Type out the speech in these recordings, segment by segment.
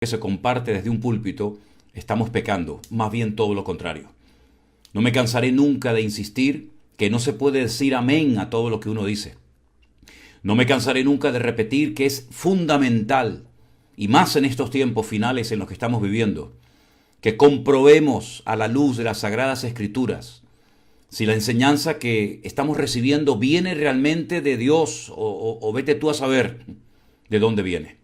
que se comparte desde un púlpito, estamos pecando, más bien todo lo contrario. No me cansaré nunca de insistir que no se puede decir amén a todo lo que uno dice. No me cansaré nunca de repetir que es fundamental, y más en estos tiempos finales en los que estamos viviendo, que comprobemos a la luz de las Sagradas Escrituras si la enseñanza que estamos recibiendo viene realmente de Dios o vete tú a saber de dónde viene.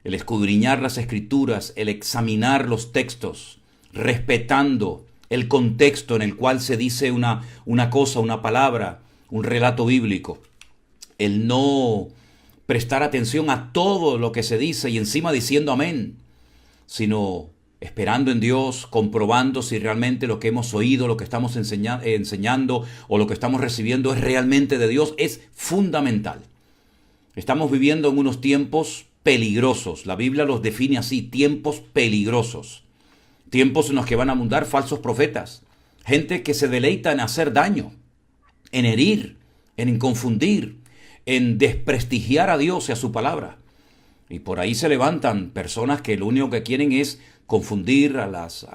El escudriñar las Escrituras, el examinar los textos, respetando el contexto en el cual se dice una cosa, una palabra, un relato bíblico. El no prestar atención a todo lo que se dice y encima diciendo amén, sino esperando en Dios, comprobando si realmente lo que hemos oído, lo que estamos enseñando o lo que estamos recibiendo es realmente de Dios, es fundamental. Estamos viviendo en unos tiempos peligrosos. La Biblia los define así, tiempos peligrosos. Tiempos en los que van a abundar falsos profetas. Gente que se deleita en hacer daño, en herir, en confundir, en desprestigiar a Dios y a su palabra. Y por ahí se levantan personas que lo único que quieren es confundir a las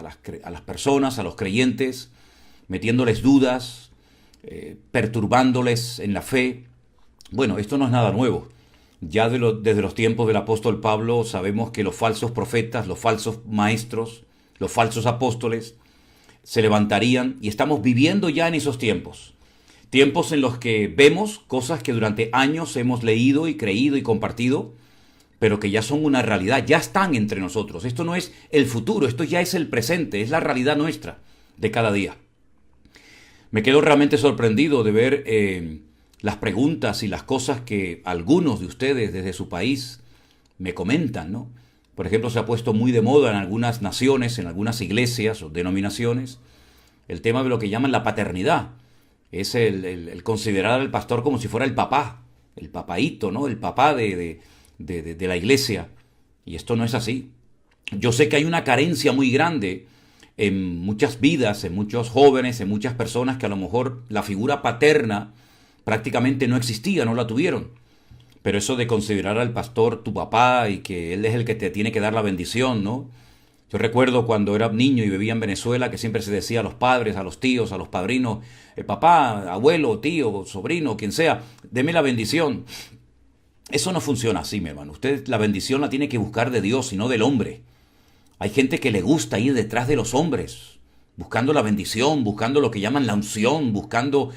personas, a los creyentes, metiéndoles dudas, perturbándoles en la fe. Bueno, esto no es nada nuevo. Ya desde los tiempos del apóstol Pablo sabemos que los falsos profetas, los falsos maestros, los falsos apóstoles se levantarían y estamos viviendo ya en esos tiempos. Tiempos en los que vemos cosas que durante años hemos leído y creído y compartido, pero que ya son una realidad, ya están entre nosotros. Esto no es el futuro, esto ya es el presente, es la realidad nuestra de cada día. Me quedo realmente sorprendido de ver las preguntas y las cosas que algunos de ustedes desde su país me comentan, ¿no? Por ejemplo, se ha puesto muy de moda en algunas naciones, en algunas iglesias o denominaciones, el tema de lo que llaman la paternidad. Es el considerar al pastor como si fuera el papá, el papaíto, ¿no? El papá de la iglesia. Y esto no es así. Yo sé que hay una carencia muy grande en muchas vidas, en muchos jóvenes, en muchas personas que a lo mejor la figura paterna prácticamente no existía, no la tuvieron. Pero eso de considerar al pastor tu papá y que él es el que te tiene que dar la bendición, ¿no? Yo recuerdo cuando era niño y vivía en Venezuela que siempre se decía a los padres, a los tíos, a los padrinos, papá, abuelo, tío, sobrino, quien sea, deme la bendición. Eso no funciona así, mi hermano. Usted la bendición la tiene que buscar de Dios y no del hombre. Hay gente que le gusta ir detrás de los hombres, buscando la bendición, buscando lo que llaman la unción, buscando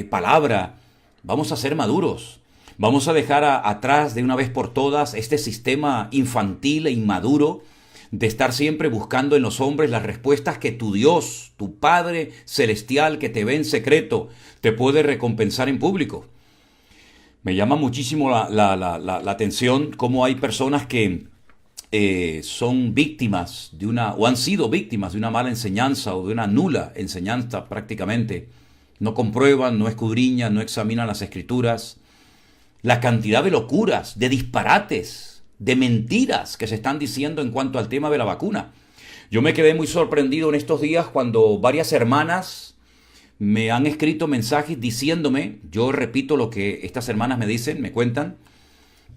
palabra. Vamos a ser maduros. Vamos a dejar atrás de una vez por todas este sistema infantil e inmaduro de estar siempre buscando en los hombres las respuestas que tu Dios, tu Padre Celestial que te ve en secreto, te puede recompensar en público. Me llama muchísimo la atención cómo hay personas que son víctimas de o han sido víctimas de una mala enseñanza o de una nula enseñanza prácticamente. No comprueban, no escudriñan, no examinan las Escrituras. La cantidad de locuras, de disparates, de mentiras que se están diciendo en cuanto al tema de la vacuna. Yo me quedé muy sorprendido en estos días cuando varias hermanas me han escrito mensajes diciéndome, yo repito lo que estas hermanas me dicen, me cuentan,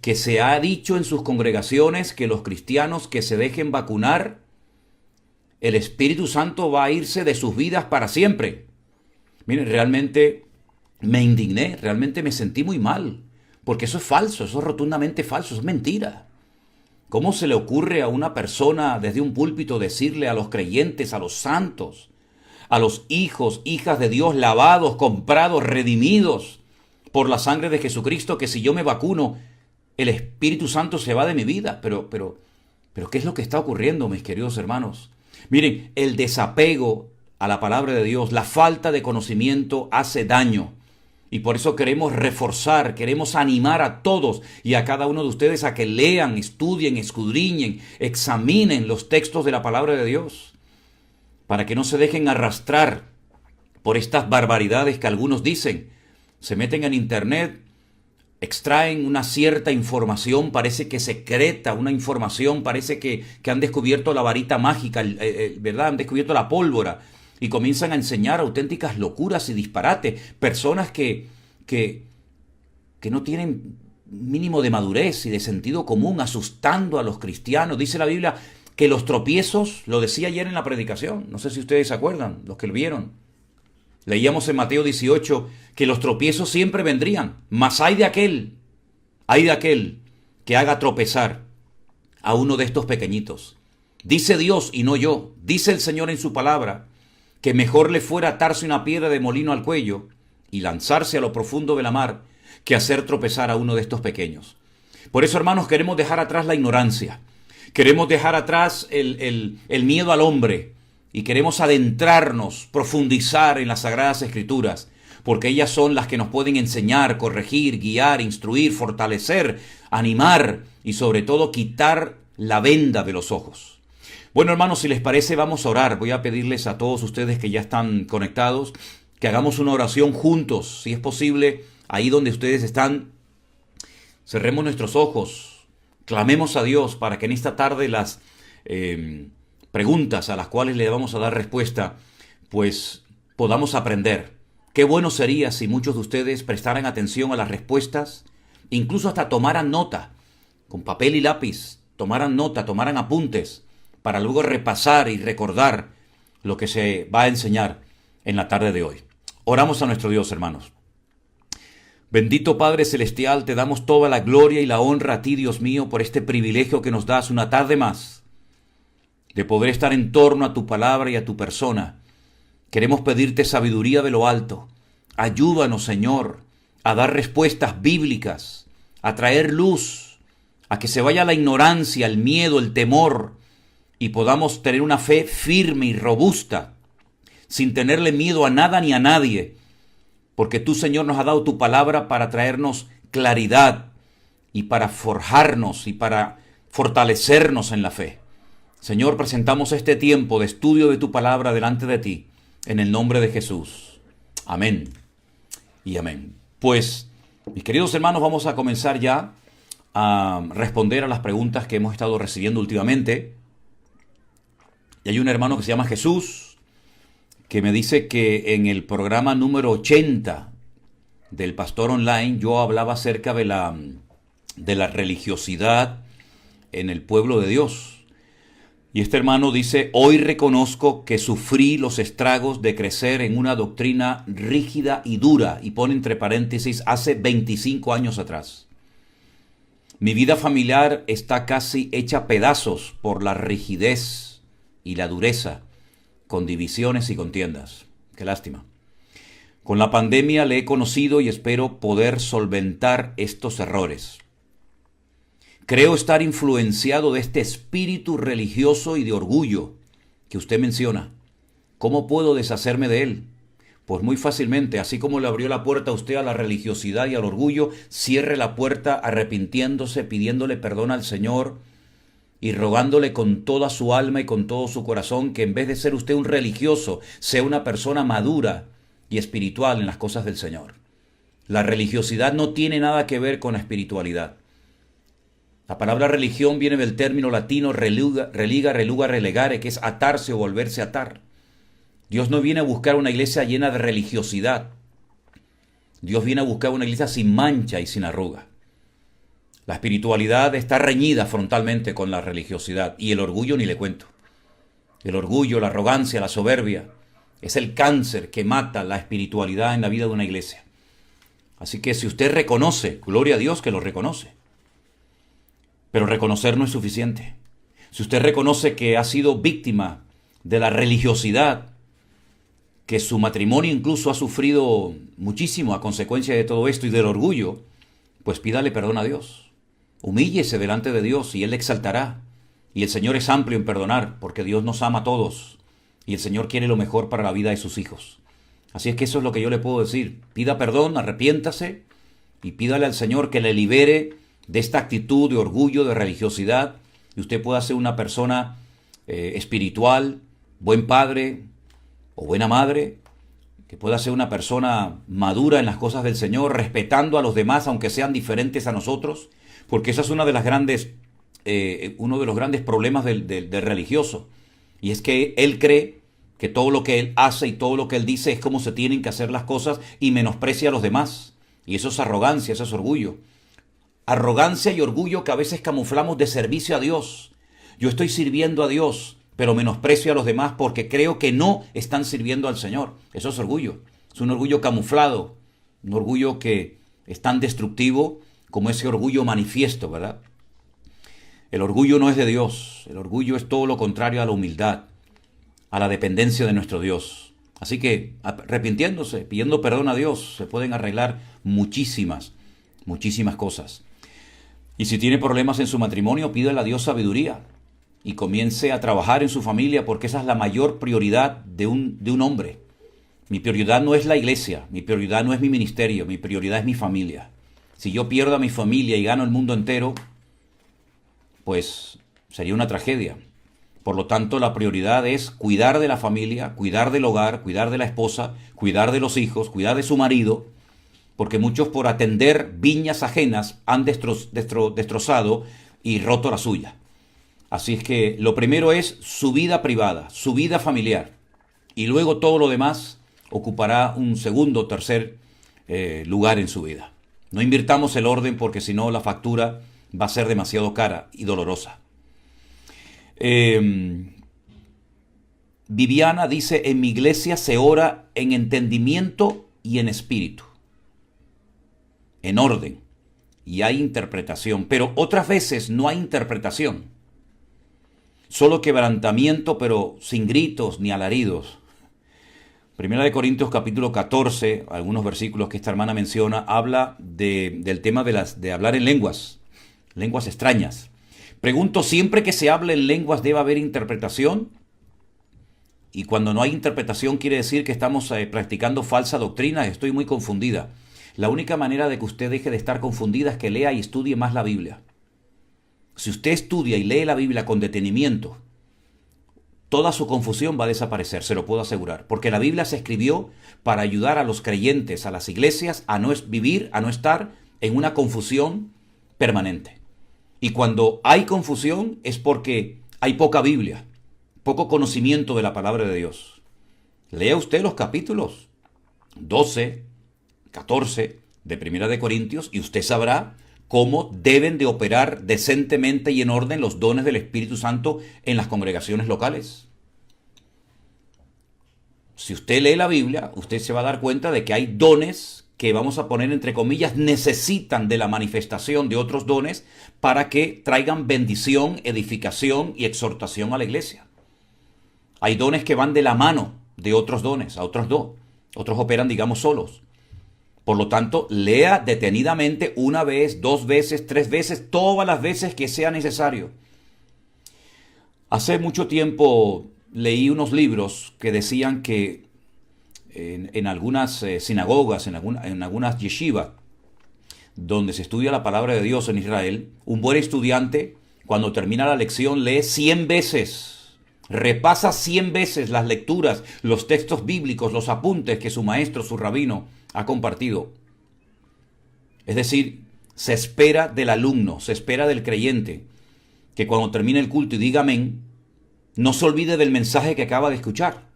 que se ha dicho en sus congregaciones que los cristianos que se dejen vacunar, el Espíritu Santo va a irse de sus vidas para siempre. Miren, realmente me indigné, realmente me sentí muy mal. Porque eso es falso, eso es rotundamente falso, es mentira. ¿Cómo se le ocurre a una persona desde un púlpito decirle a los creyentes, a los santos, a los hijos, hijas de Dios, lavados, comprados, redimidos por la sangre de Jesucristo, que si yo me vacuno, el Espíritu Santo se va de mi vida? Pero, ¿qué es lo que está ocurriendo, mis queridos hermanos? Miren, el desapego a la palabra de Dios, la falta de conocimiento hace daño. Y por eso queremos reforzar, queremos animar a todos y a cada uno de ustedes a que lean, estudien, escudriñen, examinen los textos de la palabra de Dios, para que no se dejen arrastrar por estas barbaridades que algunos dicen. Se meten en internet, extraen una cierta información, parece que secreta, una información, parece que han descubierto la varita mágica, ¿verdad? Han descubierto la pólvora. Y comienzan a enseñar auténticas locuras y disparates. Personas que no tienen mínimo de madurez y de sentido común, asustando a los cristianos. Dice la Biblia que los tropiezos, lo decía ayer en la predicación, no sé si ustedes se acuerdan, los que lo vieron. Leíamos en Mateo 18 que los tropiezos siempre vendrían, mas hay de aquel que haga tropezar a uno de estos pequeñitos. Dice Dios y no yo, dice el Señor en su palabra, que mejor le fuera atarse una piedra de molino al cuello y lanzarse a lo profundo de la mar que hacer tropezar a uno de estos pequeños. Por eso, hermanos, queremos dejar atrás la ignorancia, queremos dejar atrás el miedo al hombre y queremos adentrarnos, profundizar en las Sagradas Escrituras, porque ellas son las que nos pueden enseñar, corregir, guiar, instruir, fortalecer, animar y sobre todo quitar la venda de los ojos. Bueno, hermanos, si les parece, vamos a orar. Voy a pedirles a todos ustedes que ya están conectados que hagamos una oración juntos, si es posible, ahí donde ustedes están. Cerremos nuestros ojos, clamemos a Dios para que en esta tarde las preguntas a las cuales le vamos a dar respuesta, pues podamos aprender. Qué bueno sería si muchos de ustedes prestaran atención a las respuestas, incluso hasta tomaran nota, con papel y lápiz, tomaran nota, tomaran apuntes, para luego repasar y recordar lo que se va a enseñar en la tarde de hoy. Oramos a nuestro Dios, hermanos. Bendito Padre Celestial, te damos toda la gloria y la honra a ti, Dios mío, por este privilegio que nos das una tarde más, de poder estar en torno a tu palabra y a tu persona. Queremos pedirte sabiduría de lo alto. Ayúdanos, Señor, a dar respuestas bíblicas, a traer luz, a que se vaya la ignorancia, el miedo, el temor, y podamos tener una fe firme y robusta, sin tenerle miedo a nada ni a nadie, porque tú, Señor, nos has dado tu palabra para traernos claridad y para forjarnos y para fortalecernos en la fe. Señor, presentamos este tiempo de estudio de tu palabra delante de ti, en el nombre de Jesús. Amén y amén. Pues, mis queridos hermanos, vamos a comenzar ya a responder a las preguntas que hemos estado recibiendo últimamente. Y hay un hermano que se llama Jesús, que me dice que en el programa número 80 del Pastor Online yo hablaba acerca de la religiosidad en el pueblo de Dios. Y este hermano dice: hoy reconozco que sufrí los estragos de crecer en una doctrina rígida y dura, y pone entre paréntesis, hace 25 años atrás. Mi vida familiar está casi hecha pedazos por la rigidez y la dureza, con divisiones y contiendas. Qué lástima. Con la pandemia le he conocido y espero poder solventar estos errores. Creo estar influenciado de este espíritu religioso y de orgullo que usted menciona. ¿Cómo puedo deshacerme de él? Pues muy fácilmente, así como le abrió la puerta a usted a la religiosidad y al orgullo, cierre la puerta arrepintiéndose, pidiéndole perdón al Señor y rogándole con toda su alma y con todo su corazón que en vez de ser usted un religioso, sea una persona madura y espiritual en las cosas del Señor. La religiosidad no tiene nada que ver con la espiritualidad. La palabra religión viene del término latino religa, reluga, relegare, que es atarse o volverse a atar. Dios no viene a buscar una iglesia llena de religiosidad. Dios viene a buscar una iglesia sin mancha y sin arruga. La espiritualidad está reñida frontalmente con la religiosidad, y el orgullo ni le cuento. El orgullo, la arrogancia, la soberbia es el cáncer que mata la espiritualidad en la vida de una iglesia. Así que si usted reconoce, gloria a Dios que lo reconoce, pero reconocer no es suficiente. Si usted reconoce que ha sido víctima de la religiosidad, que su matrimonio incluso ha sufrido muchísimo a consecuencia de todo esto y del orgullo, pues pídale perdón a Dios. Humíllese delante de Dios y Él le exaltará. Y el Señor es amplio en perdonar, porque Dios nos ama a todos y el Señor quiere lo mejor para la vida de sus hijos. Así es que eso es lo que yo le puedo decir. Pida perdón, arrepiéntase y pídale al Señor que le libere de esta actitud de orgullo, de religiosidad, y usted pueda ser una persona espiritual, buen padre o buena madre, que pueda ser una persona madura en las cosas del Señor, respetando a los demás aunque sean diferentes a nosotros, porque esa es una de las grandes, uno de los grandes problemas del religioso, y es que él cree que todo lo que él hace y todo lo que él dice es cómo se tienen que hacer las cosas y menosprecia a los demás, y eso es arrogancia, eso es orgullo. Arrogancia y orgullo que a veces camuflamos de servicio a Dios. Yo estoy sirviendo a Dios, pero menosprecio a los demás porque creo que no están sirviendo al Señor. Eso es orgullo. Es un orgullo camuflado, un orgullo que es tan destructivo como ese orgullo manifiesto, ¿verdad? El orgullo no es de Dios. El orgullo es todo lo contrario a la humildad, a la dependencia de nuestro Dios. Así que, arrepintiéndose, pidiendo perdón a Dios, se pueden arreglar muchísimas cosas. Y si tiene problemas en su matrimonio, pídale a Dios sabiduría y comience a trabajar en su familia, porque esa es la mayor prioridad de un hombre. Mi prioridad no es la iglesia, mi prioridad no es mi ministerio, mi prioridad es mi familia. Si yo pierdo a mi familia y gano el mundo entero, pues sería una tragedia. Por lo tanto, la prioridad es cuidar de la familia, cuidar del hogar, cuidar de la esposa, cuidar de los hijos, cuidar de su marido, porque muchos por atender viñas ajenas han destrozado y roto la suya. Así es que lo primero es su vida privada, su vida familiar, y luego todo lo demás ocupará un segundo o tercer lugar en su vida. No invirtamos el orden porque si no la factura va a ser demasiado cara y dolorosa. Viviana dice, en mi iglesia se ora en entendimiento y en espíritu, en orden, y hay interpretación, pero otras veces no hay interpretación, solo quebrantamiento, pero sin gritos ni alaridos. Primera de Corintios capítulo 14, algunos versículos que esta hermana menciona, habla del tema de hablar en lenguas extrañas. Pregunto, ¿siempre que se hable en lenguas debe haber interpretación? Y cuando no hay interpretación quiere decir que estamos practicando falsa doctrina. Estoy muy confundida. La única manera de que usted deje de estar confundida es que lea y estudie más la Biblia. Si usted estudia y lee la Biblia con detenimiento, toda su confusión va a desaparecer, se lo puedo asegurar. Porque la Biblia se escribió para ayudar a los creyentes, a las iglesias, a no estar en una confusión permanente. Y cuando hay confusión es porque hay poca Biblia, poco conocimiento de la palabra de Dios. Lea usted los capítulos 12, 14 de Primera de Corintios y usted sabrá cómo deben de operar decentemente y en orden los dones del Espíritu Santo en las congregaciones locales. Si usted lee la Biblia, usted se va a dar cuenta de que hay dones que, vamos a poner entre comillas, necesitan de la manifestación de otros dones para que traigan bendición, edificación y exhortación a la iglesia. Hay dones que van de la mano de otros dones, a otros dos. Otros operan, digamos, solos. Por lo tanto, lea detenidamente una vez, 2 veces, 3 veces, todas las veces que sea necesario. Hace mucho tiempo leí unos libros que decían que en algunas sinagogas, en algunas yeshivas, donde se estudia la palabra de Dios en Israel, un buen estudiante, cuando termina la lección, lee 100 veces, repasa 100 veces las lecturas, los textos bíblicos, los apuntes que su maestro, su rabino, ha compartido. Es decir, se espera del alumno, se espera del creyente, que cuando termine el culto y diga amén, no se olvide del mensaje que acaba de escuchar,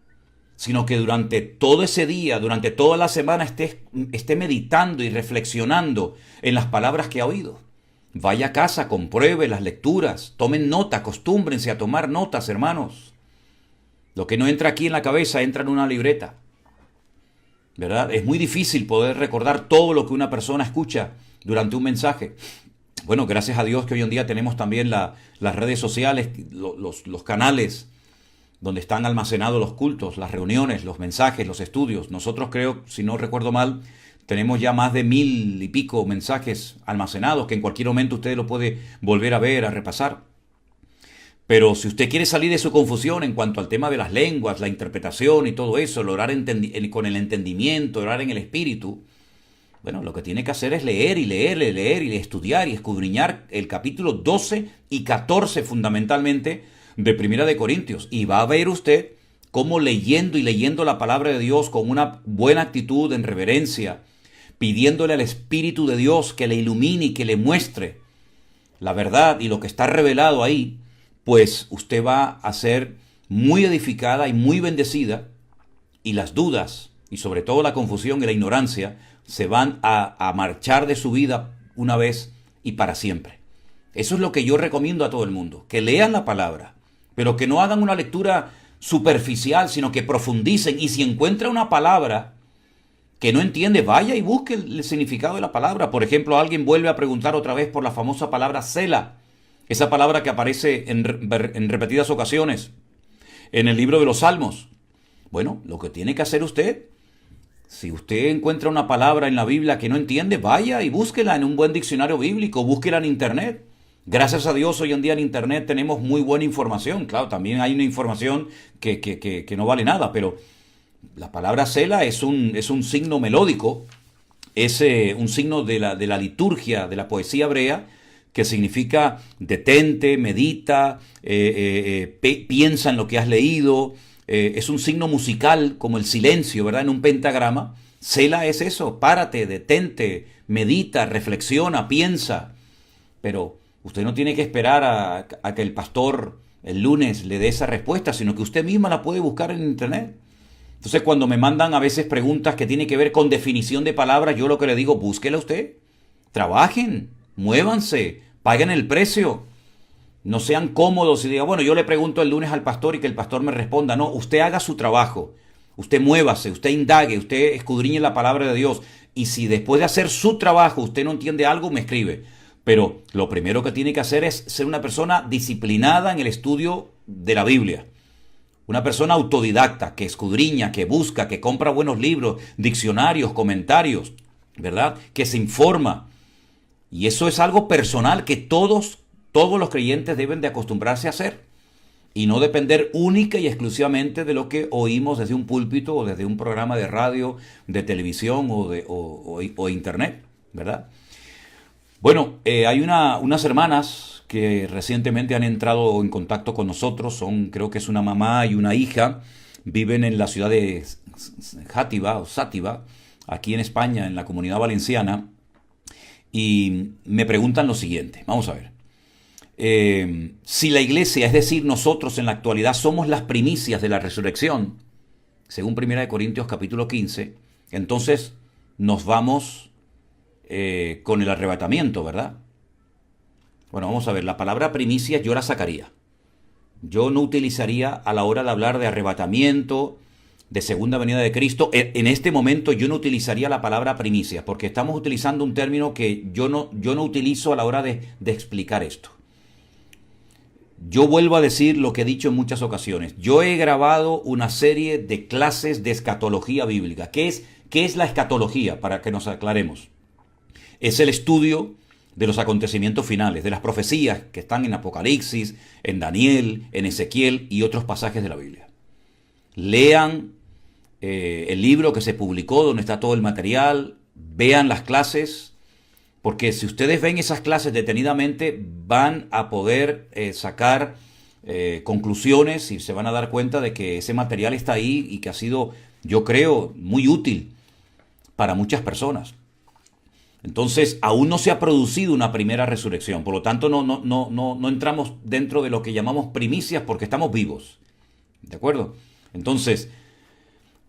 sino que durante todo ese día, durante toda la semana esté meditando y reflexionando en las palabras que ha oído. Vaya a casa, compruebe las lecturas, tomen nota, acostúmbrense a tomar notas, hermanos. Lo que no entra aquí en la cabeza entra en una libreta, ¿verdad? Es muy difícil poder recordar todo lo que una persona escucha durante un mensaje. Bueno, gracias a Dios que hoy en día tenemos también las redes sociales, los canales donde están almacenados los cultos, las reuniones, los mensajes, los estudios. Nosotros creo, si no recuerdo mal, tenemos ya más de 1000 y pico mensajes almacenados que en cualquier momento usted lo puede volver a ver, a repasar. Pero si usted quiere salir de su confusión en cuanto al tema de las lenguas, la interpretación y todo eso, el orar con el entendimiento, orar en el espíritu, bueno, lo que tiene que hacer es leer y estudiar y escudriñar el capítulo 12 y 14 fundamentalmente de Primera de Corintios. Y va a ver usted cómo leyendo la palabra de Dios con una buena actitud en reverencia, pidiéndole al Espíritu de Dios que le ilumine y que le muestre la verdad y lo que está revelado ahí, pues usted va a ser muy edificada y muy bendecida, y las dudas y sobre todo la confusión y la ignorancia se van a marchar de su vida una vez y para siempre. Eso es lo que yo recomiendo a todo el mundo, que lean la palabra, pero que no hagan una lectura superficial, sino que profundicen. Y si encuentra una palabra que no entiende, vaya y busque el significado de la palabra. Por ejemplo, alguien vuelve a preguntar otra vez por la famosa palabra Selah, esa palabra que aparece en repetidas ocasiones en el libro de los Salmos. Bueno, lo que tiene que hacer usted, si usted encuentra una palabra en la Biblia que no entiende, vaya y búsquela en un buen diccionario bíblico, búsquela en Internet. Gracias a Dios, hoy en día en Internet tenemos muy buena información. Claro, también hay una información que no vale nada, pero la palabra Selah es un signo melódico, es un signo de la liturgia, de la poesía hebrea, que significa detente, medita, piensa en lo que has leído. Es un signo musical, como el silencio, ¿verdad? En un pentagrama. Selah es eso, párate, detente, medita, reflexiona, piensa. Pero usted no tiene que esperar a que el pastor el lunes le dé esa respuesta, sino que usted misma la puede buscar en Internet. Entonces, cuando me mandan a veces preguntas que tienen que ver con definición de palabras, yo lo que le digo, búsquela usted. Trabajen, muévanse, paguen el precio. No sean cómodos y digan, bueno, yo le pregunto el lunes al pastor y que el pastor me responda. No, usted haga su trabajo. Usted muévase, usted indague, usted escudriñe la palabra de Dios. Y si después de hacer su trabajo usted no entiende algo, me escribe. Pero lo primero que tiene que hacer es ser una persona disciplinada en el estudio de la Biblia. Una persona autodidacta, que escudriña, que busca, que compra buenos libros, diccionarios, comentarios, ¿verdad? Que se informa. Y eso es algo personal que todos los creyentes deben de acostumbrarse a hacer. Y no depender única y exclusivamente de lo que oímos desde un púlpito o desde un programa de radio, de televisión o internet, ¿verdad? Bueno, hay unas hermanas que recientemente han entrado en contacto con nosotros. Creo que es una mamá y una hija. Viven en la ciudad de Sátiva, aquí en España, en la Comunidad Valenciana. Y me preguntan lo siguiente. Vamos a ver. Si la iglesia, es decir, nosotros en la actualidad somos las primicias de la resurrección, según 1 Corintios capítulo 15, entonces nos vamos con el arrebatamiento, ¿verdad? Bueno, vamos a ver, la palabra primicias yo la sacaría. Yo no utilizaría a la hora de hablar de arrebatamiento, de segunda venida de Cristo. En este momento yo no utilizaría la palabra primicias, porque estamos utilizando un término que yo no utilizo a la hora de explicar esto. Yo vuelvo a decir lo que he dicho en muchas ocasiones. Yo he grabado una serie de clases de escatología bíblica. ¿Qué es la escatología? Para que nos aclaremos. Es el estudio de los acontecimientos finales, de las profecías que están en Apocalipsis, en Daniel, en Ezequiel y otros pasajes de la Biblia. Lean el libro que se publicó, donde está todo el material, vean las clases, porque si ustedes ven esas clases detenidamente, van a poder sacar conclusiones y se van a dar cuenta de que ese material está ahí y que ha sido, yo creo, muy útil para muchas personas. Entonces, aún no se ha producido una primera resurrección, por lo tanto no entramos dentro de lo que llamamos primicias porque estamos vivos, ¿de acuerdo? Entonces,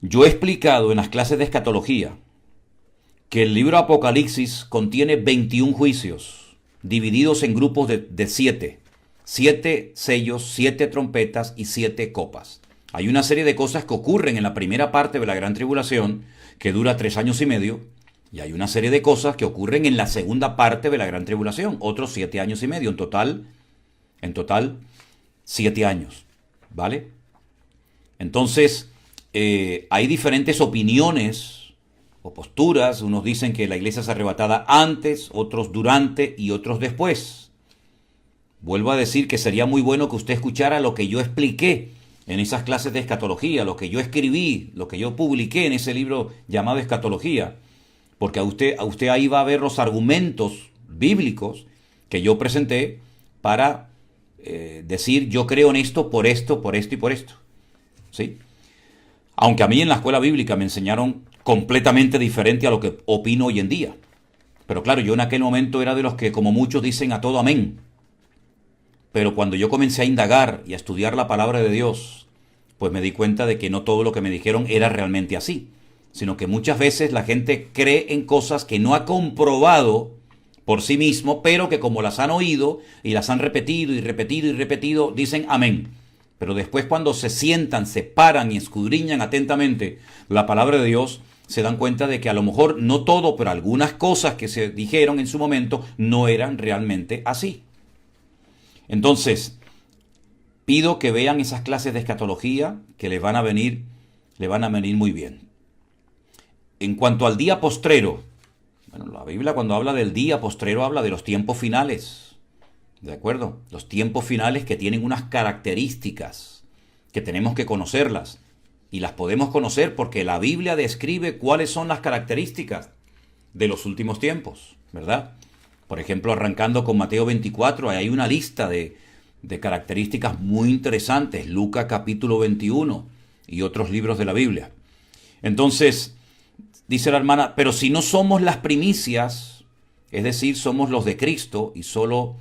yo he explicado en las clases de escatología que el libro Apocalipsis contiene 21 juicios, divididos en grupos de 7. 7 sellos, 7 trompetas y 7 copas. Hay una serie de cosas que ocurren en la primera parte de la Gran Tribulación, que dura 3 años y medio, y hay una serie de cosas que ocurren en la segunda parte de la Gran Tribulación, otros 7 años y medio, en total 7 años, ¿vale? Entonces, hay diferentes opiniones o posturas. Unos dicen que la iglesia es arrebatada antes, otros durante y otros después. Vuelvo a decir que sería muy bueno que usted escuchara lo que yo expliqué en esas clases de escatología, lo que yo escribí, lo que yo publiqué en ese libro llamado Escatología, porque a usted ahí va a ver los argumentos bíblicos que yo presenté para decir yo creo en esto, por esto y por esto. ¿Sí? Aunque a mí en la escuela bíblica me enseñaron completamente diferente a lo que opino hoy en día. Pero claro, yo en aquel momento era de los que, como muchos, dicen a todo amén. Pero cuando yo comencé a indagar y a estudiar la palabra de Dios, pues me di cuenta de que no todo lo que me dijeron era realmente así, sino que muchas veces la gente cree en cosas que no ha comprobado por sí mismo, pero que como las han oído y las han repetido y repetido y repetido, dicen amén. Pero después cuando se sientan, se paran y escudriñan atentamente la palabra de Dios, se dan cuenta de que a lo mejor no todo, pero algunas cosas que se dijeron en su momento no eran realmente así. Entonces, pido que vean esas clases de escatología que les van a venir muy bien. En cuanto al día postrero, bueno, la Biblia cuando habla del día postrero habla de los tiempos finales. ¿De acuerdo? Los tiempos finales que tienen unas características que tenemos que conocerlas. Y las podemos conocer porque la Biblia describe cuáles son las características de los últimos tiempos, ¿verdad? Por ejemplo, arrancando con Mateo 24, hay una lista de características muy interesantes. Lucas capítulo 21 y otros libros de la Biblia. Entonces, dice la hermana, pero si no somos las primicias, es decir, somos los de Cristo y solo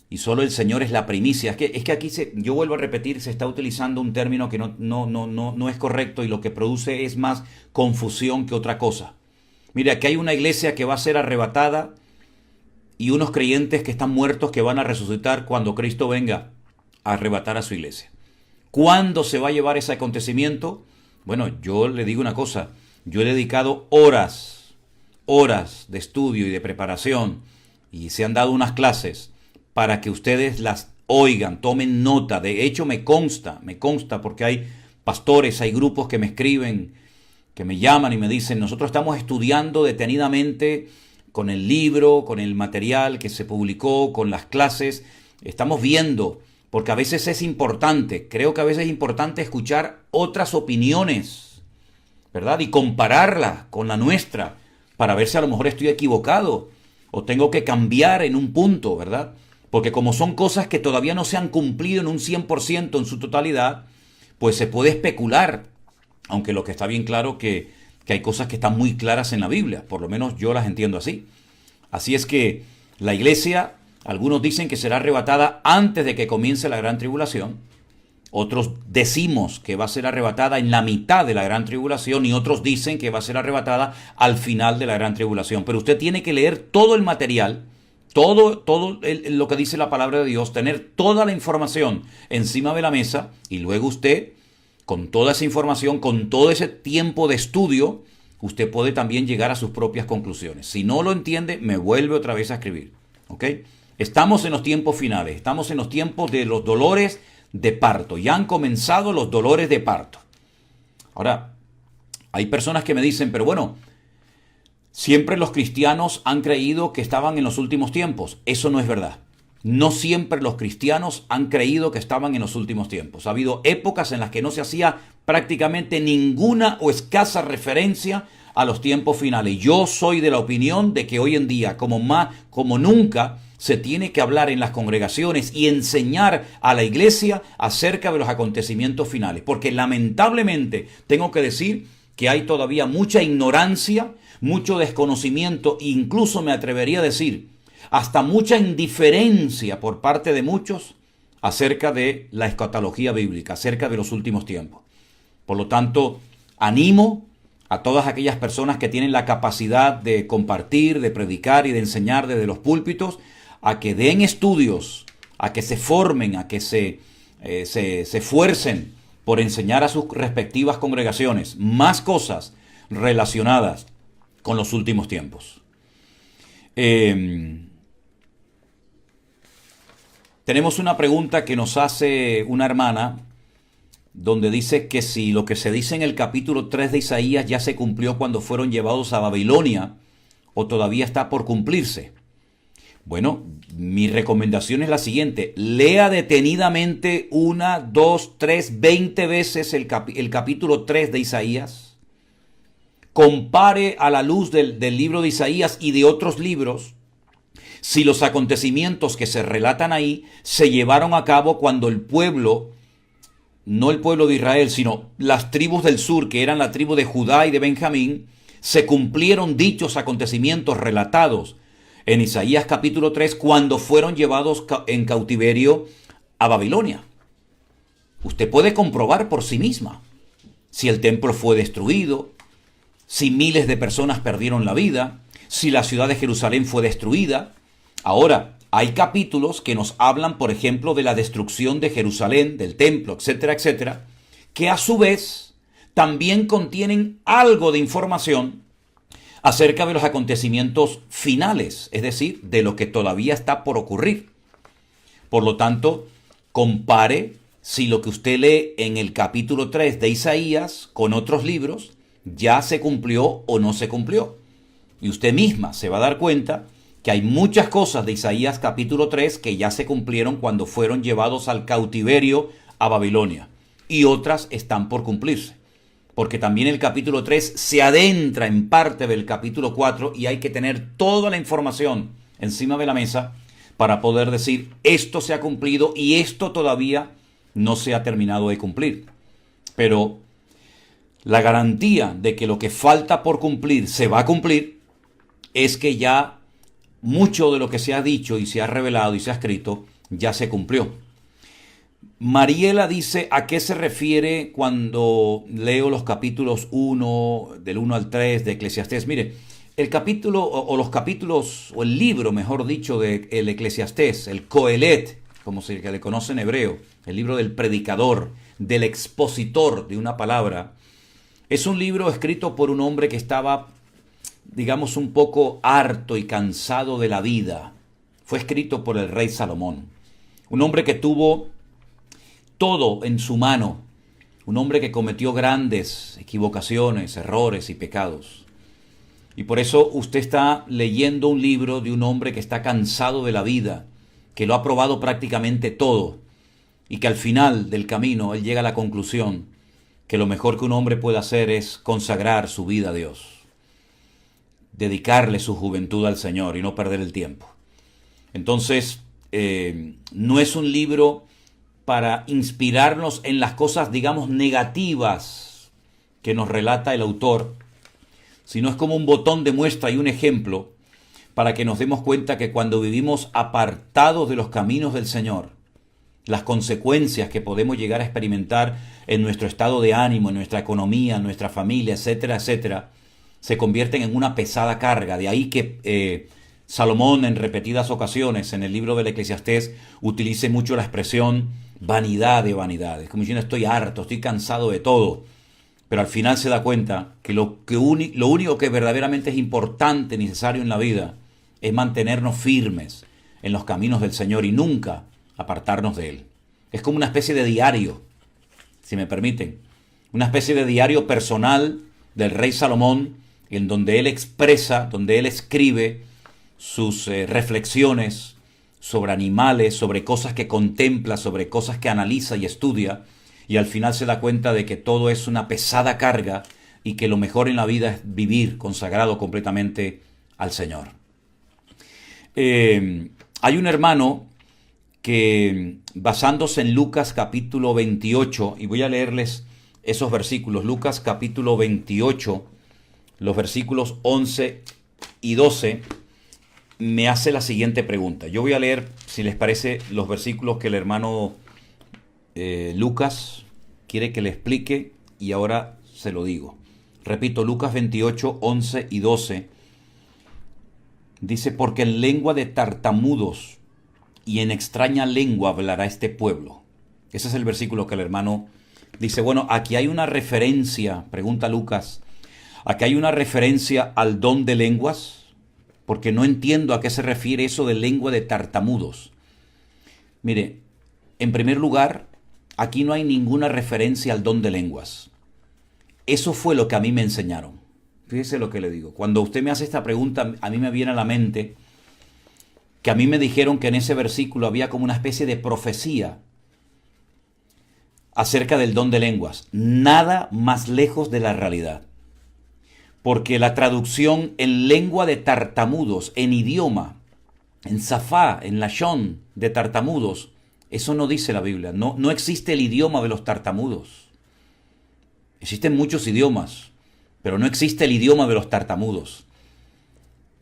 el Señor es la primicia. Es que aquí, yo vuelvo a repetir, se está utilizando un término que no es correcto y lo que produce es más confusión que otra cosa. Mira, aquí hay una iglesia que va a ser arrebatada y unos creyentes que están muertos que van a resucitar cuando Cristo venga a arrebatar a su iglesia. ¿Cuándo se va a llevar ese acontecimiento? Bueno, yo le digo una cosa, yo he dedicado horas de estudio y de preparación y se han dado unas clases para que ustedes las oigan, tomen nota. De hecho me consta porque hay pastores, hay grupos que me escriben, que me llaman y me dicen, nosotros estamos estudiando detenidamente con el libro, con el material que se publicó, con las clases, estamos viendo, porque a veces es importante, creo que a veces es importante escuchar otras opiniones, ¿verdad? Y compararla con la nuestra, para ver si a lo mejor estoy equivocado, o tengo que cambiar en un punto, ¿verdad? Porque como son cosas que todavía no se han cumplido en un 100% en su totalidad, pues se puede especular, aunque lo que está bien claro que hay cosas que están muy claras en la Biblia, por lo menos yo las entiendo así. Así es que la iglesia, algunos dicen que será arrebatada antes de que comience la gran tribulación, otros decimos que va a ser arrebatada en la mitad de la gran tribulación y otros dicen que va a ser arrebatada al final de la gran tribulación. Pero usted tiene que leer todo el material, todo lo que dice la palabra de Dios, tener toda la información encima de la mesa y luego usted, con toda esa información, con todo ese tiempo de estudio, usted puede también llegar a sus propias conclusiones. Si no lo entiende, me vuelve otra vez a escribir. ¿Ok? Estamos en los tiempos finales, estamos en los tiempos de los dolores de parto. Ya han comenzado los dolores de parto. Ahora, hay personas que me dicen, pero bueno, siempre los cristianos han creído que estaban en los últimos tiempos. Eso no es verdad. No siempre los cristianos han creído que estaban en los últimos tiempos. Ha habido épocas en las que no se hacía prácticamente ninguna o escasa referencia a los tiempos finales. Yo soy de la opinión de que hoy en día, como nunca, se tiene que hablar en las congregaciones y enseñar a la iglesia acerca de los acontecimientos finales. Porque lamentablemente tengo que decir que hay todavía mucha ignorancia, mucho desconocimiento, incluso me atrevería a decir hasta mucha indiferencia por parte de muchos acerca de la escatología bíblica, acerca de los últimos tiempos. Por lo tanto, animo a todas aquellas personas que tienen la capacidad de compartir, de predicar y de enseñar desde los púlpitos, a que den estudios, a que se formen, a que se esfuercen por enseñar a sus respectivas congregaciones más cosas relacionadas con los últimos tiempos. Tenemos una pregunta que nos hace una hermana donde dice que si lo que se dice en el capítulo 3 de Isaías ya se cumplió cuando fueron llevados a Babilonia o todavía está por cumplirse. Bueno, mi recomendación es la siguiente: lea detenidamente 1, 2, 3, 20 veces el capítulo 3 de Isaías. Compare a la luz del libro de Isaías y de otros libros si los acontecimientos que se relatan ahí se llevaron a cabo cuando el pueblo, no el pueblo de Israel, sino las tribus del sur, que eran la tribu de Judá y de Benjamín, se cumplieron dichos acontecimientos relatados en Isaías capítulo 3 cuando fueron llevados en cautiverio a Babilonia. Usted puede comprobar por sí misma si el templo fue destruido, si miles de personas perdieron la vida, si la ciudad de Jerusalén fue destruida. Ahora, hay capítulos que nos hablan, por ejemplo, de la destrucción de Jerusalén, del templo, etcétera, etcétera, que a su vez también contienen algo de información acerca de los acontecimientos finales, es decir, de lo que todavía está por ocurrir. Por lo tanto, compare si lo que usted lee en el capítulo 3 de Isaías con otros libros ya se cumplió o no se cumplió. Y usted misma se va a dar cuenta que hay muchas cosas de Isaías capítulo 3 que ya se cumplieron cuando fueron llevados al cautiverio a Babilonia. Y otras están por cumplirse. Porque también el capítulo 3 se adentra en parte del capítulo 4 y hay que tener toda la información encima de la mesa para poder decir esto se ha cumplido y esto todavía no se ha terminado de cumplir. Pero la garantía de que lo que falta por cumplir se va a cumplir es que ya mucho de lo que se ha dicho y se ha revelado y se ha escrito ya se cumplió. Mariela dice a qué se refiere cuando leo los capítulos 1, del 1 al 3 de Eclesiastés. Mire, el capítulo o los capítulos, o el libro, mejor dicho, de el Eclesiastés, el Coelet, como se le conoce en hebreo, el libro del predicador, del expositor de una palabra, es un libro escrito por un hombre que estaba, digamos, un poco harto y cansado de la vida. Fue escrito por el rey Salomón, un hombre que tuvo todo en su mano, un hombre que cometió grandes equivocaciones, errores y pecados. Y por eso usted está leyendo un libro de un hombre que está cansado de la vida, que lo ha probado prácticamente todo, y que al final del camino él llega a la conclusión que lo mejor que un hombre puede hacer es consagrar su vida a Dios, dedicarle su juventud al Señor y no perder el tiempo. Entonces, no es un libro para inspirarnos en las cosas, digamos, negativas que nos relata el autor, sino es como un botón de muestra y un ejemplo para que nos demos cuenta que cuando vivimos apartados de los caminos del Señor, las consecuencias que podemos llegar a experimentar en nuestro estado de ánimo, en nuestra economía, en nuestra familia, etcétera, etcétera, se convierten en una pesada carga. De ahí que Salomón en repetidas ocasiones en el libro del Eclesiastés utilice mucho la expresión vanidad de vanidades, como diciendo estoy harto, estoy cansado de todo. Pero al final se da cuenta que lo único que verdaderamente es importante, necesario en la vida, es mantenernos firmes en los caminos del Señor y nunca apartarnos de Él. Es como una especie de diario, si me permiten, una especie de diario personal del rey Salomón, en donde él expresa, donde él escribe sus reflexiones sobre animales, sobre cosas que contempla, sobre cosas que analiza y estudia, y al final se da cuenta de que todo es una pesada carga y que lo mejor en la vida es vivir consagrado completamente al Señor. Hay un hermano que, basándose en Lucas capítulo 28, y voy a leerles esos versículos, Lucas capítulo 28, los versículos 11 y 12, me hace la siguiente pregunta. Yo voy a leer, si les parece, los versículos que el hermano Lucas quiere que le explique y ahora se lo digo. Repito, Lucas 28, 11 y 12. Dice, porque en lengua de tartamudos y en extraña lengua hablará este pueblo. Ese es el versículo que el hermano dice. Bueno, aquí hay una referencia, pregunta Lucas, aquí hay una referencia al don de lenguas, porque no entiendo a qué se refiere eso de lengua de tartamudos. Mire, en primer lugar, aquí no hay ninguna referencia al don de lenguas. Eso fue lo que a mí me enseñaron. Fíjese lo que le digo. Cuando usted me hace esta pregunta, a mí me viene a la mente que a mí me dijeron que en ese versículo había como una especie de profecía acerca del don de lenguas. Nada más lejos de la realidad. Porque la traducción en lengua de tartamudos, en idioma, en Safá, en Lashon de tartamudos, eso no dice la Biblia. No existe el idioma de los tartamudos. Existen muchos idiomas, pero no existe el idioma de los tartamudos.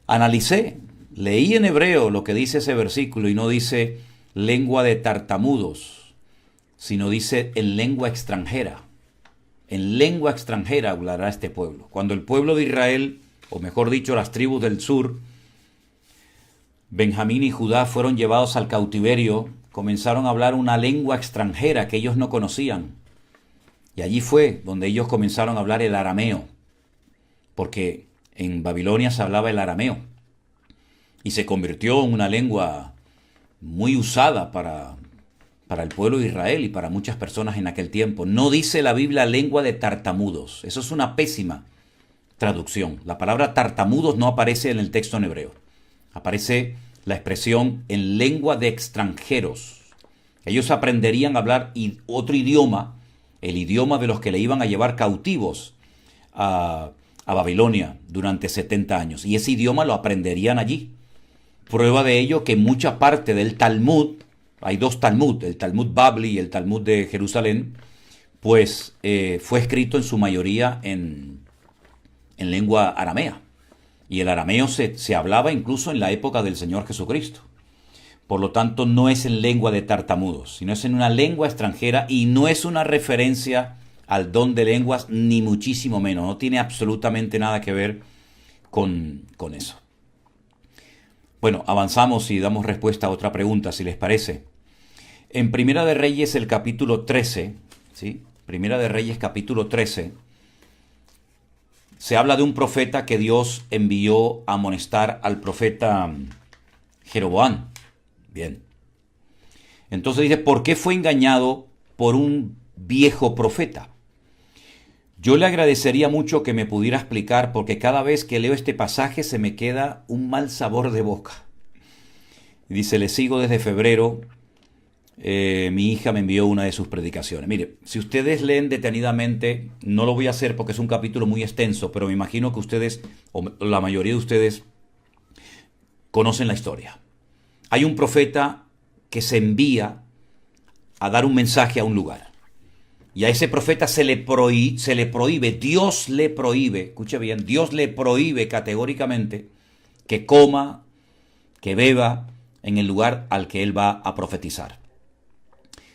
Analicé, leí en hebreo lo que dice ese versículo y no dice lengua de tartamudos, sino dice en lengua extranjera. En lengua extranjera hablará este pueblo. Cuando el pueblo de Israel, o mejor dicho, las tribus del sur, Benjamín y Judá fueron llevados al cautiverio, comenzaron a hablar una lengua extranjera que ellos no conocían. Y allí fue donde ellos comenzaron a hablar el arameo, porque en Babilonia se hablaba el arameo. Y se convirtió en una lengua muy usada para el pueblo de Israel y para muchas personas en aquel tiempo. No dice la Biblia lengua de tartamudos. Eso es una pésima traducción. La palabra tartamudos no aparece en el texto en hebreo. Aparece la expresión en lengua de extranjeros. Ellos aprenderían a hablar otro idioma, el idioma de los que le iban a llevar cautivos a Babilonia durante 70 años. Y ese idioma lo aprenderían allí. Prueba de ello que mucha parte del Talmud, hay dos Talmud, el Talmud Babli y el Talmud de Jerusalén, pues fue escrito en su mayoría en lengua aramea. Y el arameo se hablaba incluso en la época del Señor Jesucristo. Por lo tanto, no es en lengua de tartamudos, sino es en una lengua extranjera y no es una referencia al don de lenguas, ni muchísimo menos. No tiene absolutamente nada que ver con eso. Bueno, avanzamos y damos respuesta a otra pregunta, si les parece. En Primera de Reyes, el capítulo 13, ¿sí? Primera de Reyes, capítulo 13, se habla de un profeta que Dios envió a amonestar al profeta Jeroboam. Bien. Entonces dice, ¿por qué fue engañado por un viejo profeta? Yo le agradecería mucho que me pudiera explicar, porque cada vez que leo este pasaje se me queda un mal sabor de boca. Dice, le sigo desde febrero. Mi hija me envió una de sus predicaciones. Mire, si ustedes leen detenidamente, no lo voy a hacer porque es un capítulo muy extenso, pero me imagino que ustedes, o la mayoría de ustedes, conocen la historia. Hay un profeta que se envía a dar un mensaje a un lugar. Y a ese profeta se le prohíbe, Dios le prohíbe, escuche bien, Dios le prohíbe categóricamente que coma, que beba en el lugar al que él va a profetizar.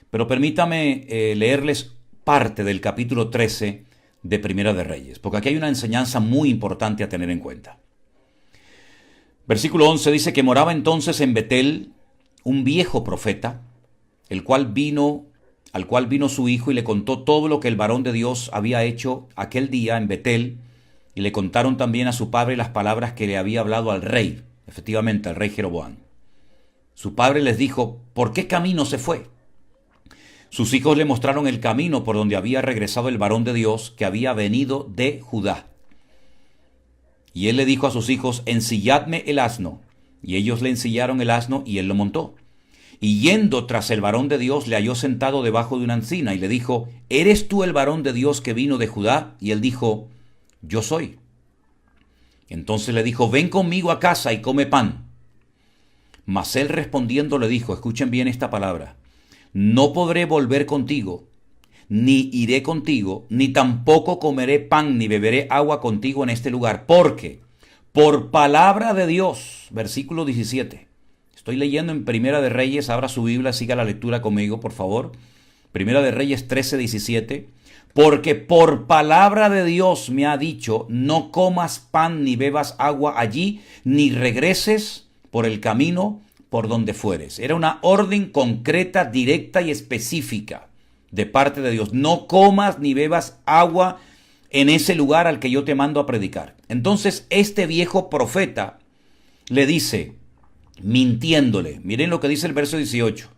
Pero permítame leerles parte del capítulo 13 de Primera de Reyes, porque aquí hay una enseñanza muy importante a tener en cuenta. Versículo 11 dice que moraba entonces en Betel un viejo profeta, al cual vino su hijo y le contó todo lo que el varón de Dios había hecho aquel día en Betel, y le contaron también a su padre las palabras que le había hablado al rey, efectivamente al rey Jeroboam. Su padre les dijo, ¿por qué camino se fue? Sus hijos le mostraron el camino por donde había regresado el varón de Dios que había venido de Judá. Y él le dijo a sus hijos, ensilladme el asno. Y ellos le ensillaron el asno y él lo montó. Y yendo tras el varón de Dios, le halló sentado debajo de una encina y le dijo, ¿eres tú el varón de Dios que vino de Judá? Y él dijo, yo soy. Entonces le dijo, ven conmigo a casa y come pan. Mas él respondiendo le dijo, escuchen bien esta palabra, no podré volver contigo, ni iré contigo, ni tampoco comeré pan ni beberé agua contigo en este lugar, porque por palabra de Dios, versículo 17, estoy leyendo en Primera de Reyes, abra su Biblia, siga la lectura conmigo, por favor. Primera de Reyes 13, 17, porque por palabra de Dios me ha dicho, no comas pan ni bebas agua allí, ni regreses por el camino por donde fueres. Era una orden concreta, directa y específica de parte de Dios. No comas ni bebas agua en ese lugar al que yo te mando a predicar. Entonces este viejo profeta le dice, mintiéndole, miren lo que dice el verso 18,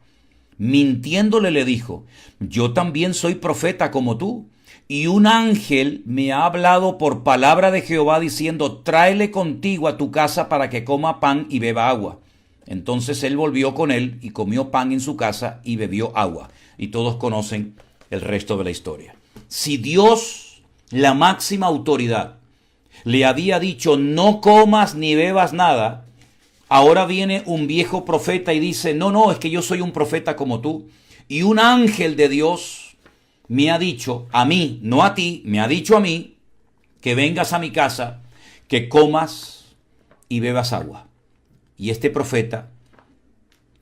mintiéndole le dijo, yo también soy profeta como tú, y un ángel me ha hablado por palabra de Jehová diciendo, tráele contigo a tu casa para que coma pan y beba agua. Entonces él volvió con él y comió pan en su casa y bebió agua. Y todos conocen el resto de la historia. Si Dios, la máxima autoridad, le había dicho no comas ni bebas nada, ahora viene un viejo profeta y dice, no, es que yo soy un profeta como tú. Y un ángel de Dios me ha dicho a mí, no a ti, me ha dicho a mí, que vengas a mi casa, que comas y bebas agua. Y este profeta,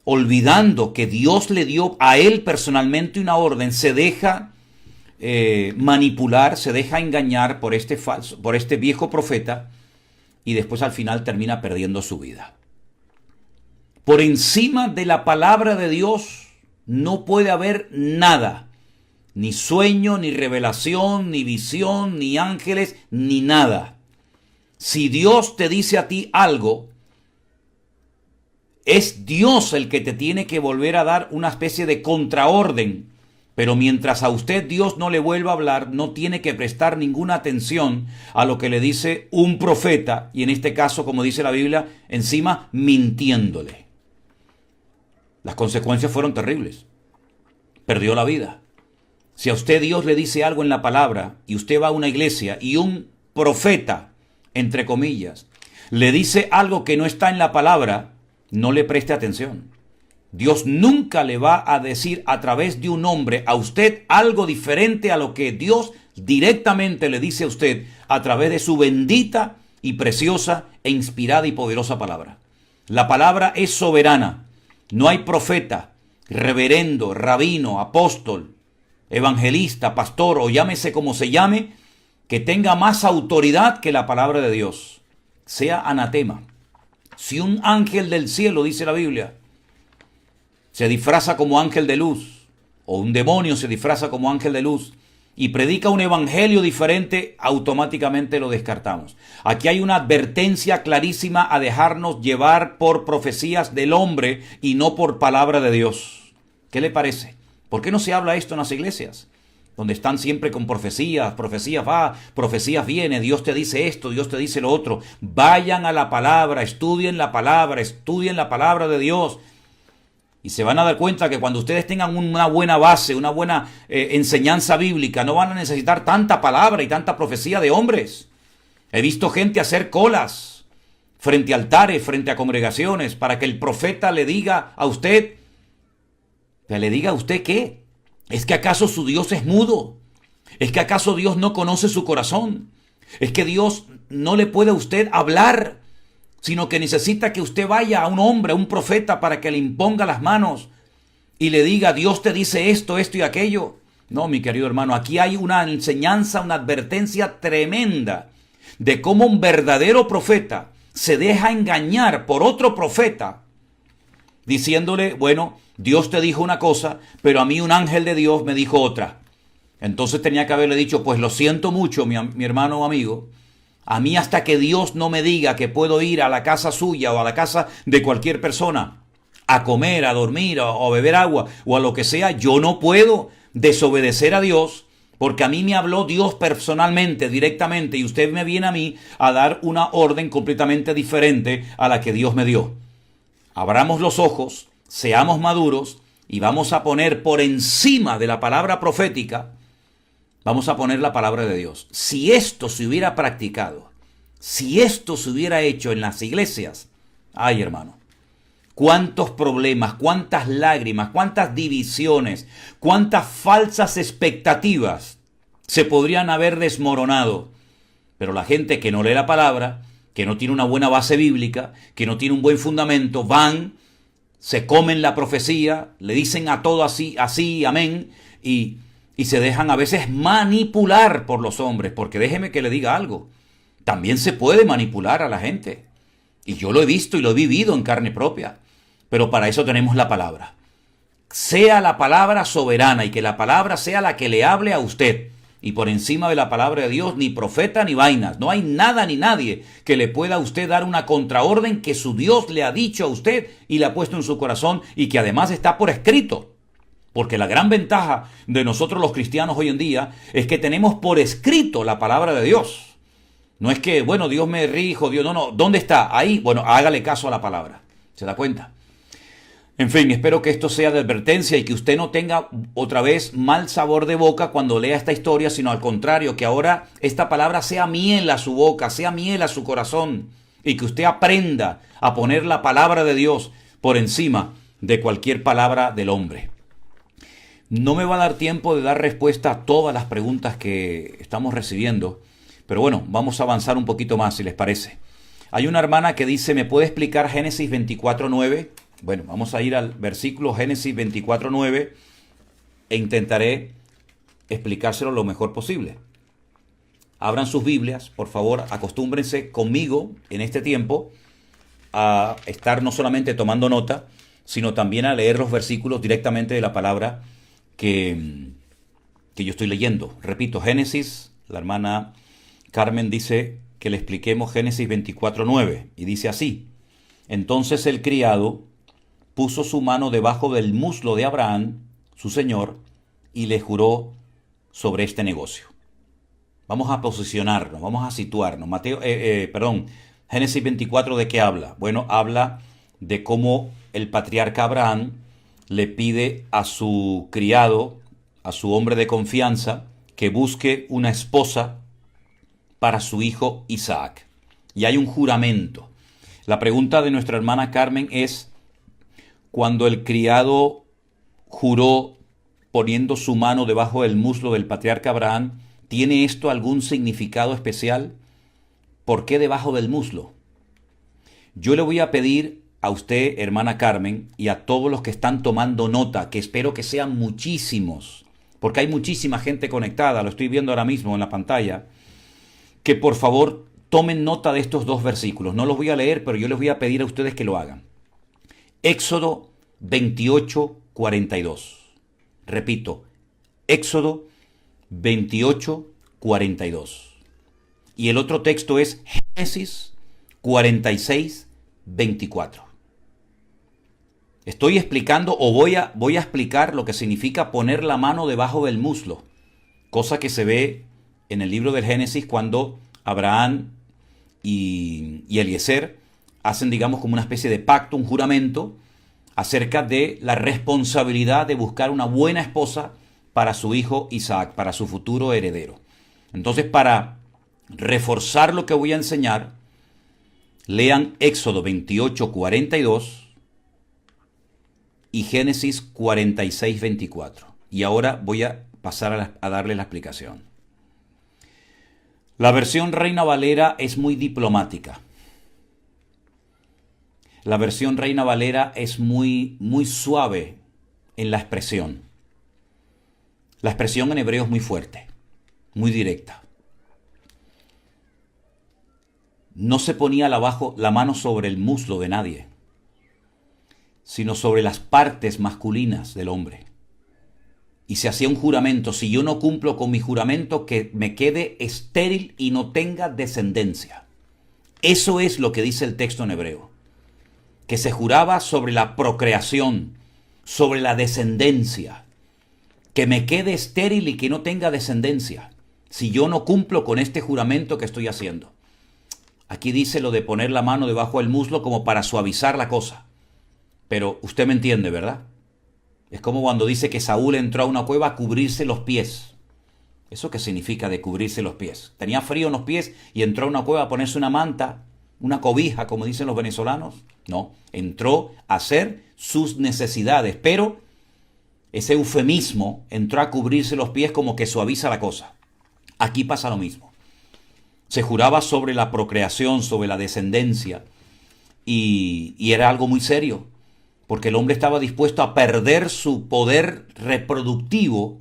olvidando que Dios le dio a él personalmente una orden, se deja manipular, se deja engañar por este viejo profeta y después al final termina perdiendo su vida. Por encima de la palabra de Dios no puede haber nada. Ni sueño, ni revelación, ni visión, ni ángeles, ni nada. Si Dios te dice a ti algo, es Dios el que te tiene que volver a dar una especie de contraorden. Pero mientras a usted Dios no le vuelva a hablar, no tiene que prestar ninguna atención a lo que le dice un profeta, y en este caso, como dice la Biblia, encima mintiéndole. Las consecuencias fueron terribles. Perdió la vida. Si a usted Dios le dice algo en la palabra y usted va a una iglesia y un profeta, entre comillas, le dice algo que no está en la palabra, no le preste atención. Dios nunca le va a decir a través de un hombre a usted algo diferente a lo que Dios directamente le dice a usted a través de su bendita y preciosa e inspirada y poderosa palabra. La palabra es soberana. No hay profeta, reverendo, rabino, apóstol, evangelista, pastor o llámese como se llame, que tenga más autoridad que la palabra de Dios. Sea anatema. Si un ángel del cielo, dice la Biblia, se disfraza como ángel de luz, o un demonio se disfraza como ángel de luz, y predica un evangelio diferente, automáticamente lo descartamos. Aquí hay una advertencia clarísima a dejarnos llevar por profecías del hombre y no por palabra de Dios. ¿Qué le parece? ¿Por qué no se habla esto en las iglesias? Donde están siempre con profecías va, profecías viene, Dios te dice esto, Dios te dice lo otro. Vayan a la palabra, estudien la palabra de Dios. Y se van a dar cuenta que cuando ustedes tengan una buena base, una buena enseñanza bíblica, no van a necesitar tanta palabra y tanta profecía de hombres. He visto gente hacer colas frente a altares, frente a congregaciones, para que el profeta le diga a usted, ¿qué? ¿Es que acaso su Dios es mudo? ¿Es que acaso Dios no conoce su corazón? ¿Es que Dios no le puede a usted hablar, sino que necesita que usted vaya a un hombre, a un profeta, para que le imponga las manos y le diga, Dios te dice esto, esto y aquello? No, mi querido hermano, aquí hay una enseñanza, una advertencia tremenda de cómo un verdadero profeta se deja engañar por otro profeta, diciéndole, bueno, Dios te dijo una cosa, pero a mí un ángel de Dios me dijo otra. Entonces tenía que haberle dicho, pues lo siento mucho, mi hermano o amigo, a mí hasta que Dios no me diga que puedo ir a la casa suya o a la casa de cualquier persona a comer, a dormir o a beber agua o a lo que sea, yo no puedo desobedecer a Dios, porque a mí me habló Dios personalmente, directamente, y usted me viene a mí a dar una orden completamente diferente a la que Dios me dio. Abramos los ojos, seamos maduros y vamos a poner por encima de la palabra profética, vamos a poner la palabra de Dios. Si esto se hubiera practicado, si esto se hubiera hecho en las iglesias, ay hermano, cuántos problemas, cuántas lágrimas, cuántas divisiones, cuántas falsas expectativas se podrían haber desmoronado. Pero la gente que no lee la palabra, que no tiene una buena base bíblica, que no tiene un buen fundamento, van, se comen la profecía, le dicen a todo así, amén, y se dejan a veces manipular por los hombres, porque déjeme que le diga algo, también se puede manipular a la gente, y yo lo he visto y lo he vivido en carne propia, pero para eso tenemos la palabra. Sea la palabra soberana y que la palabra sea la que le hable a usted, y por encima de la palabra de Dios, ni profeta ni vainas, no hay nada ni nadie que le pueda a usted dar una contraorden que su Dios le ha dicho a usted y le ha puesto en su corazón y que además está por escrito. Porque la gran ventaja de nosotros los cristianos hoy en día es que tenemos por escrito la palabra de Dios. No es que, bueno, Dios me rijo, Dios, no, ¿dónde está? Ahí, bueno, hágale caso a la palabra. ¿Se da cuenta? En fin, espero que esto sea de advertencia y que usted no tenga otra vez mal sabor de boca cuando lea esta historia, sino al contrario, que ahora esta palabra sea miel a su boca, sea miel a su corazón y que usted aprenda a poner la palabra de Dios por encima de cualquier palabra del hombre. No me va a dar tiempo de dar respuesta a todas las preguntas que estamos recibiendo, pero bueno, vamos a avanzar un poquito más si les parece. Hay una hermana que dice, ¿me puede explicar Génesis 24:9? Bueno, vamos a ir al versículo Génesis 24:9 e intentaré explicárselo lo mejor posible. Abran sus Biblias, por favor, acostúmbrense conmigo en este tiempo a estar no solamente tomando nota, sino también a leer los versículos directamente de la palabra que yo estoy leyendo. Repito, Génesis, la hermana Carmen dice que le expliquemos Génesis 24:9, y dice así: entonces el criado puso su mano debajo del muslo de Abraham, su señor, y le juró sobre este negocio. Vamos a posicionarnos, vamos a situarnos. Génesis 24, ¿de qué habla? Bueno, habla de cómo el patriarca Abraham le pide a su criado, a su hombre de confianza, que busque una esposa para su hijo Isaac. Y hay un juramento. La pregunta de nuestra hermana Carmen es: cuando el criado juró poniendo su mano debajo del muslo del patriarca Abraham, ¿tiene esto algún significado especial? ¿Por qué debajo del muslo? Yo le voy a pedir a usted, hermana Carmen, y a todos los que están tomando nota, que espero que sean muchísimos, porque hay muchísima gente conectada, lo estoy viendo ahora mismo en la pantalla, que por favor tomen nota de estos dos versículos. No los voy a leer, pero yo les voy a pedir a ustedes que lo hagan. Éxodo 28:42. Repito, Éxodo 28:42. Y el otro texto es Génesis 46:24. Estoy explicando, o voy a explicar lo que significa poner la mano debajo del muslo, cosa que se ve en el libro del Génesis cuando Abraham y Eliezer hacen, digamos, como una especie de pacto, un juramento, acerca de la responsabilidad de buscar una buena esposa para su hijo Isaac, para su futuro heredero. Entonces, para reforzar lo que voy a enseñar, lean Éxodo 28:42 y Génesis 46:24. Y ahora voy a pasar a darle la explicación. La versión Reina Valera es muy diplomática. La versión Reina Valera es muy suave en la expresión. La expresión en hebreo es muy fuerte, muy directa. No se ponía la mano sobre el muslo de nadie, sino sobre las partes masculinas del hombre. Y se hacía un juramento: si yo no cumplo con mi juramento, que me quede estéril y no tenga descendencia. Eso es lo que dice el texto en hebreo. Que se juraba sobre la procreación, sobre la descendencia. Que me quede estéril y que no tenga descendencia, si yo no cumplo con este juramento que estoy haciendo. Aquí dice lo de poner la mano debajo del muslo como para suavizar la cosa. Pero usted me entiende, ¿verdad? Es como cuando dice que Saúl entró a una cueva a cubrirse los pies. ¿Eso qué significa de cubrirse los pies? Tenía frío en los pies y entró a una cueva a ponerse una manta, una cobija, como dicen los venezolanos. No, entró a hacer sus necesidades, pero ese eufemismo, entró a cubrirse los pies, como que suaviza la cosa. Aquí pasa lo mismo. Se juraba sobre la procreación, sobre la descendencia, y era algo muy serio, porque el hombre estaba dispuesto a perder su poder reproductivo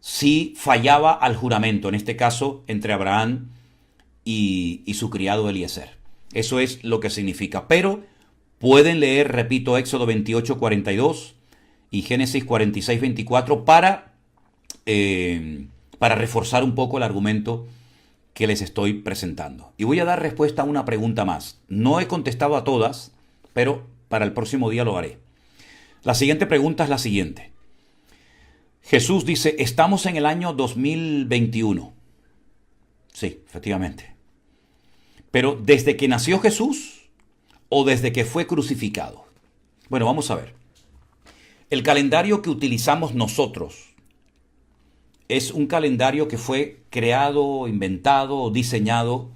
si fallaba al juramento, en este caso entre Abraham y su criado Eliezer. Eso es lo que significa. Pero pueden leer, repito, Éxodo 28:42 y Génesis 46:24 para reforzar un poco el argumento que les estoy presentando. Y voy a dar respuesta a una pregunta más. No he contestado a todas, pero para el próximo día lo haré. La siguiente pregunta es la siguiente. Jesús dice: estamos en el año 2021. Sí, efectivamente. Pero ¿desde que nació Jesús o desde que fue crucificado? Bueno, vamos a ver. El calendario que utilizamos nosotros es un calendario que fue creado, inventado, diseñado,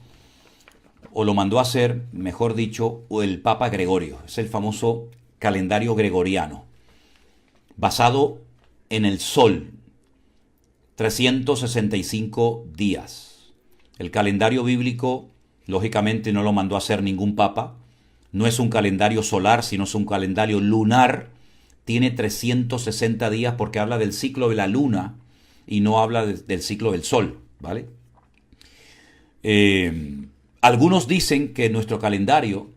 o lo mandó a hacer, mejor dicho, el Papa Gregorio. Es el famoso calendario gregoriano, basado en el sol, 365 días. El calendario bíblico, lógicamente, no lo mandó a hacer ningún papa. No es un calendario solar, sino es un calendario lunar. Tiene 360 días porque habla del ciclo de la luna y no habla del ciclo del sol, ¿vale? Algunos dicen que nuestro calendario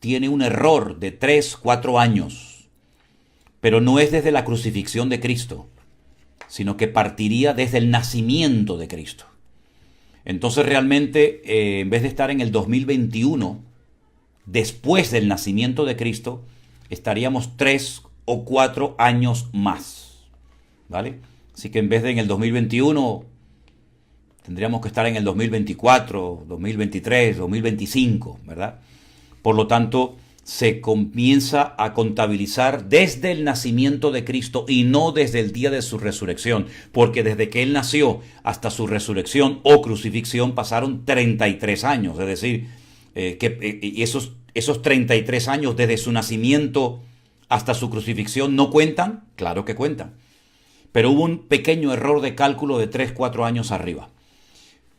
tiene un error de 3, 4 años, pero no es desde la crucifixión de Cristo, sino que partiría desde el nacimiento de Cristo. Entonces realmente, en vez de estar en el 2021, después del nacimiento de Cristo, estaríamos 3 o 4 años más, ¿vale? Así que en vez de en el 2021, tendríamos que estar en el 2024, 2023, 2025, ¿verdad? Por lo tanto, se comienza a contabilizar desde el nacimiento de Cristo y no desde el día de su resurrección, porque desde que Él nació hasta su resurrección o crucifixión pasaron 33 años, es decir, y esos 33 años desde su nacimiento hasta su crucifixión no cuentan. Claro que cuentan, pero hubo un pequeño error de cálculo de 3, 4 años arriba.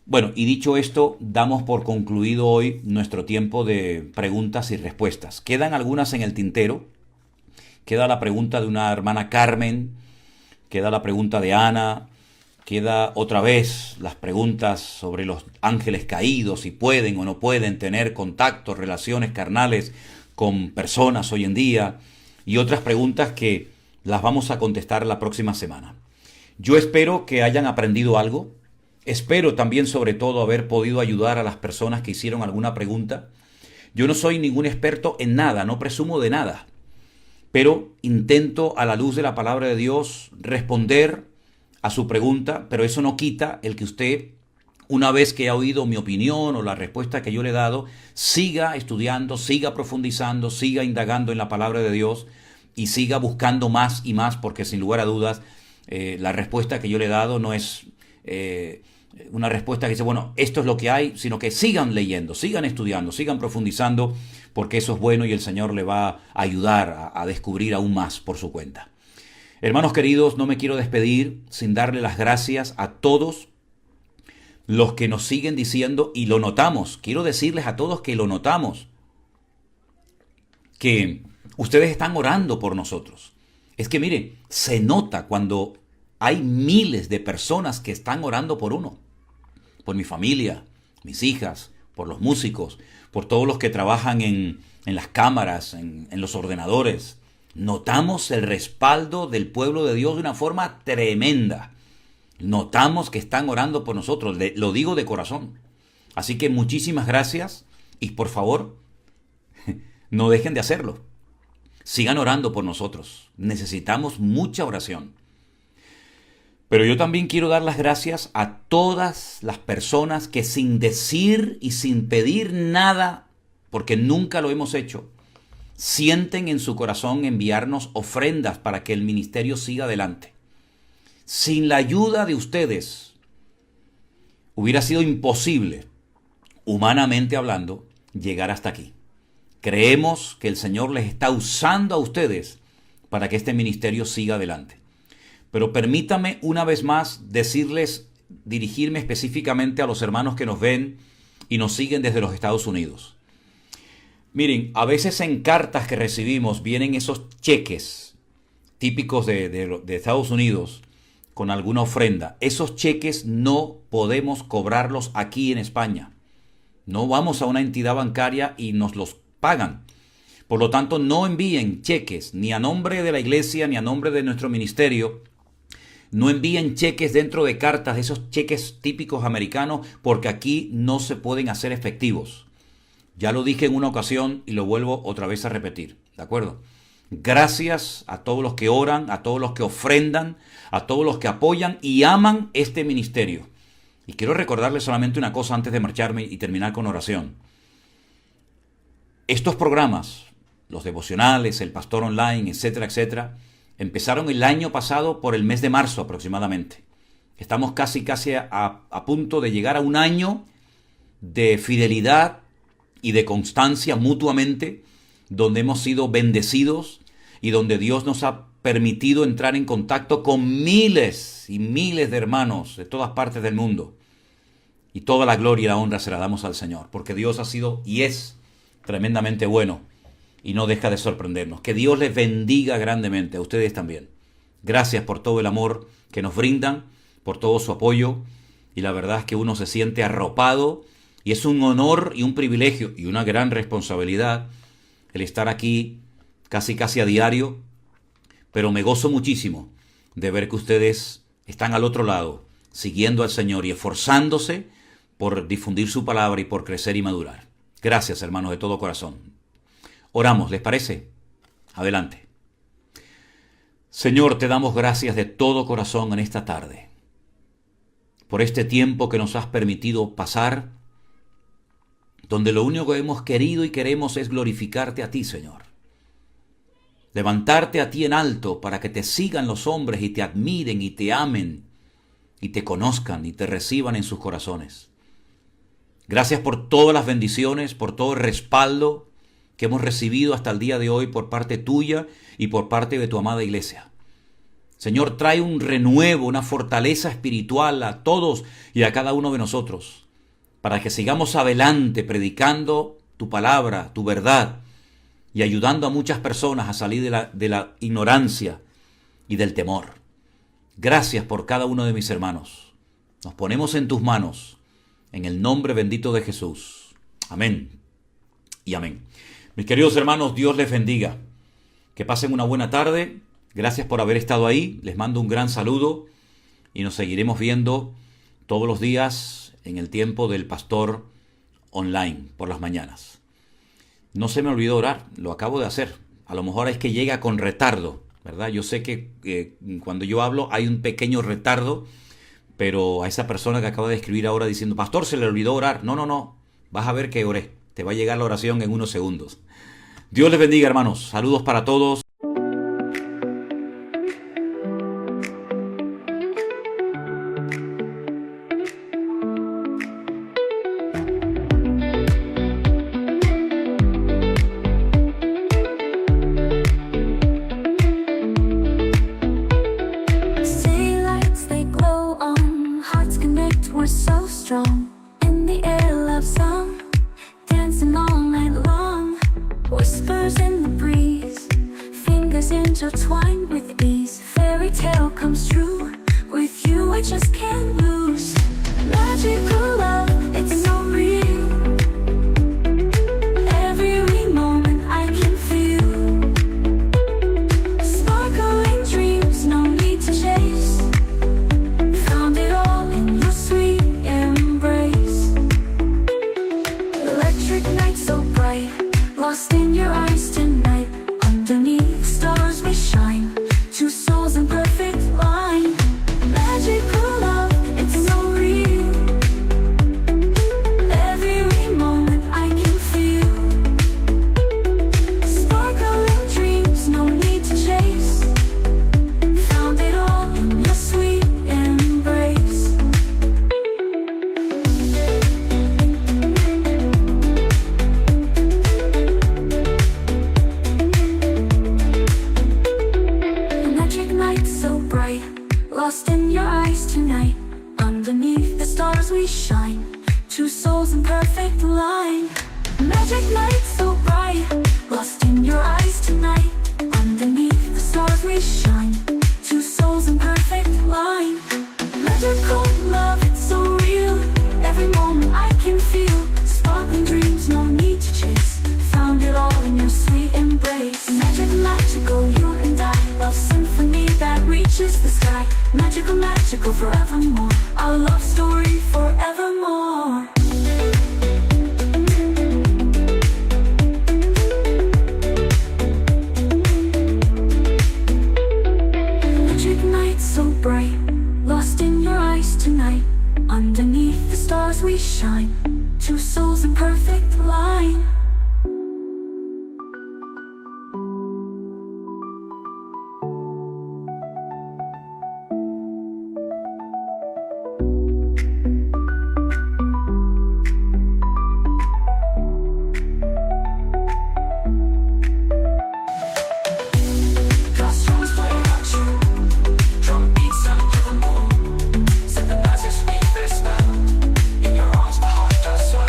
Bueno, y dicho esto, damos por concluido hoy nuestro tiempo de preguntas y respuestas. Quedan algunas en el tintero. Queda la pregunta de una hermana Carmen, queda la pregunta de Ana, queda otra vez las preguntas sobre los ángeles caídos, si pueden o no pueden tener contactos, relaciones carnales con personas hoy en día, y otras preguntas que las vamos a contestar la próxima semana. Yo espero que hayan aprendido algo. Espero también, sobre todo, haber podido ayudar a las personas que hicieron alguna pregunta. Yo no soy ningún experto en nada, no presumo de nada, pero intento, a la luz de la palabra de Dios, responder a su pregunta, pero eso no quita el que usted, una vez que ha oído mi opinión o la respuesta que yo le he dado, siga estudiando, siga profundizando, siga indagando en la palabra de Dios y siga buscando más y más, porque sin lugar a dudas, la respuesta que yo le he dado no es una respuesta que dice, bueno, esto es lo que hay, sino que sigan leyendo, sigan estudiando, sigan profundizando, porque eso es bueno y el Señor le va a ayudar a descubrir aún más por su cuenta. Hermanos queridos, no me quiero despedir sin darle las gracias a todos los que nos siguen diciendo, y lo notamos, quiero decirles a todos que lo notamos, que ustedes están orando por nosotros. Es que mire, se nota cuando hay miles de personas que están orando por uno, por mi familia, mis hijas, por los músicos, por todos los que trabajan en las cámaras, en los ordenadores. Notamos el respaldo del pueblo de Dios de una forma tremenda. Notamos que están orando por nosotros, lo digo de corazón. Así que muchísimas gracias y por favor, no dejen de hacerlo. Sigan orando por nosotros. Necesitamos mucha oración. Pero yo también quiero dar las gracias a todas las personas que sin decir y sin pedir nada, porque nunca lo hemos hecho, sienten en su corazón enviarnos ofrendas para que el ministerio siga adelante. Sin la ayuda de ustedes, hubiera sido imposible, humanamente hablando, llegar hasta aquí. Creemos que el Señor les está usando a ustedes para que este ministerio siga adelante. Pero permítame una vez más dirigirme específicamente a los hermanos que nos ven y nos siguen desde los Estados Unidos. Miren, a veces en cartas que recibimos vienen esos cheques típicos de Estados Unidos con alguna ofrenda. Esos cheques no podemos cobrarlos aquí en España. No vamos a una entidad bancaria y nos los pagan. Por lo tanto, no envíen cheques ni a nombre de la iglesia ni a nombre de nuestro ministerio. No envíen cheques dentro de cartas, esos cheques típicos americanos, porque aquí no se pueden hacer efectivos. Ya lo dije en una ocasión y lo vuelvo otra vez a repetir, ¿de acuerdo? Gracias a todos los que oran, a todos los que ofrendan, a todos los que apoyan y aman este ministerio. Y quiero recordarles solamente una cosa antes de marcharme y terminar con oración. Estos programas, los devocionales, el pastor online, etcétera, etcétera, empezaron el año pasado por el mes de marzo aproximadamente. Estamos casi a punto de llegar a un año de fidelidad y de constancia mutuamente, donde hemos sido bendecidos y donde Dios nos ha permitido entrar en contacto con miles y miles de hermanos de todas partes del mundo. Y toda la gloria y la honra se la damos al Señor, porque Dios ha sido y es tremendamente bueno. Y no deja de sorprendernos. Que Dios les bendiga grandemente, a ustedes también. Gracias por todo el amor que nos brindan, por todo su apoyo. Y la verdad es que uno se siente arropado y es un honor y un privilegio y una gran responsabilidad el estar aquí casi a diario, pero me gozo muchísimo de ver que ustedes están al otro lado, siguiendo al Señor y esforzándose por difundir su palabra y por crecer y madurar. Gracias, hermanos, de todo corazón. Oramos, ¿les parece? Adelante. Señor, te damos gracias de todo corazón en esta tarde, por este tiempo que nos has permitido pasar, donde lo único que hemos querido y queremos es glorificarte a ti, Señor. Levantarte a ti en alto para que te sigan los hombres y te admiren y te amen y te conozcan y te reciban en sus corazones. Gracias por todas las bendiciones, por todo el respaldo que hemos recibido hasta el día de hoy por parte tuya y por parte de tu amada iglesia. Señor, trae un renuevo, una fortaleza espiritual a todos y a cada uno de nosotros, para que sigamos adelante predicando tu palabra, tu verdad, y ayudando a muchas personas a salir de la ignorancia y del temor. Gracias por cada uno de mis hermanos. Nos ponemos en tus manos, en el nombre bendito de Jesús. Amén y amén. Mis queridos hermanos, Dios les bendiga. Que pasen una buena tarde. Gracias por haber estado ahí. Les mando un gran saludo y nos seguiremos viendo todos los días en el tiempo del pastor online por las mañanas. No se me olvidó orar, lo acabo de hacer. A lo mejor es que llega con retardo, ¿verdad? Yo sé que cuando yo hablo hay un pequeño retardo, pero a esa persona que acaba de escribir ahora diciendo, pastor, se le olvidó orar. No. Vas a ver que oré. Te va a llegar la oración en unos segundos. Dios les bendiga, hermanos. Saludos para todos. We're so strong in the air, love song, dancing all night long. Whispers in the breeze, fingers intertwined with ease. Fairy tale comes true. With you, I just can't lose. Magical love, it's so real. Every moment I can feel. Sparkling dreams, no need to chase. Found it all in your sweet embrace. Electric night so bright, lost in your eyes tonight. Underneath stars we shine, two souls in perfect line. Magical love, it's so real. Every moment I can feel. Sparkling dreams, no need to chase. Found it all in your sweet embrace. Magic night so bright, lost in your eyes tonight. Underneath the stars we shine, two souls in perfect line. Magic night so bright, lost in your eyes tonight. Underneath the stars we shine, two souls in perfect line. Magical love, it's so real. Every moment I can feel. Sparkling dreams, no need to chase. Found it all in your sweet embrace. Magical, you and I. Love symphony that reaches the sky. Magical forevermore. Our love story forevermore. Magic night so bright, lost in your eyes tonight. Underneath the stars we shine, two souls in perfect line. Set the magic speak their spell. In your arms, my heart does swell.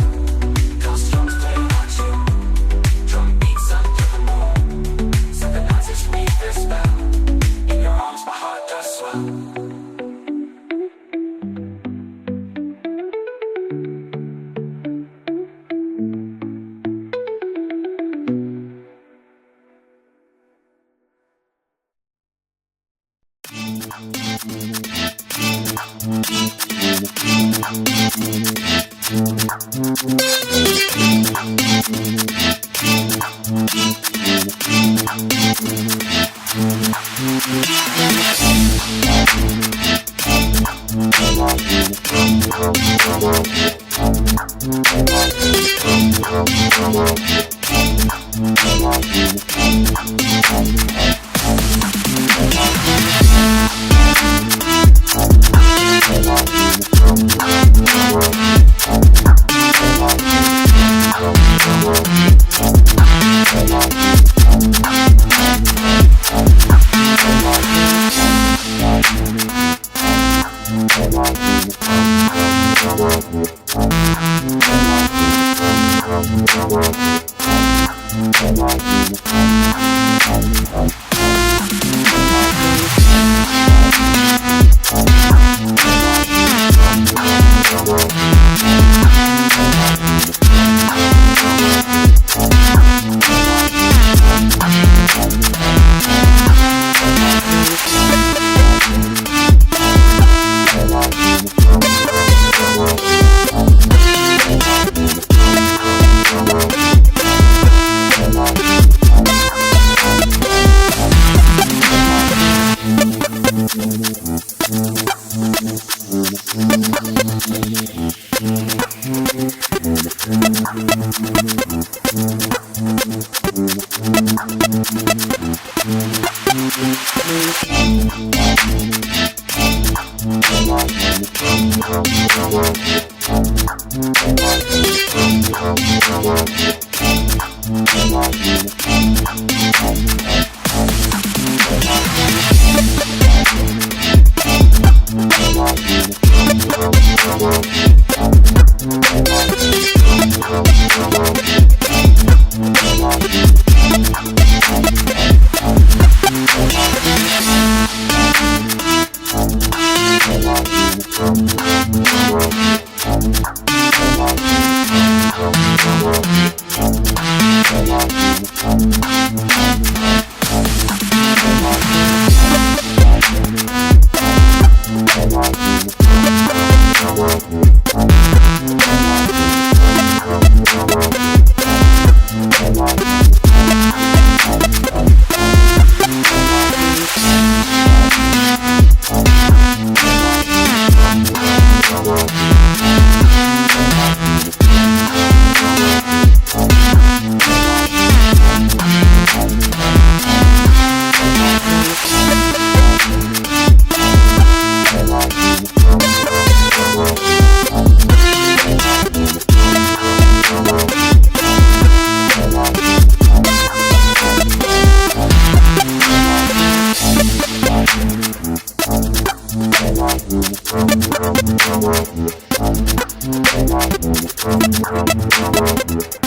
Thank you.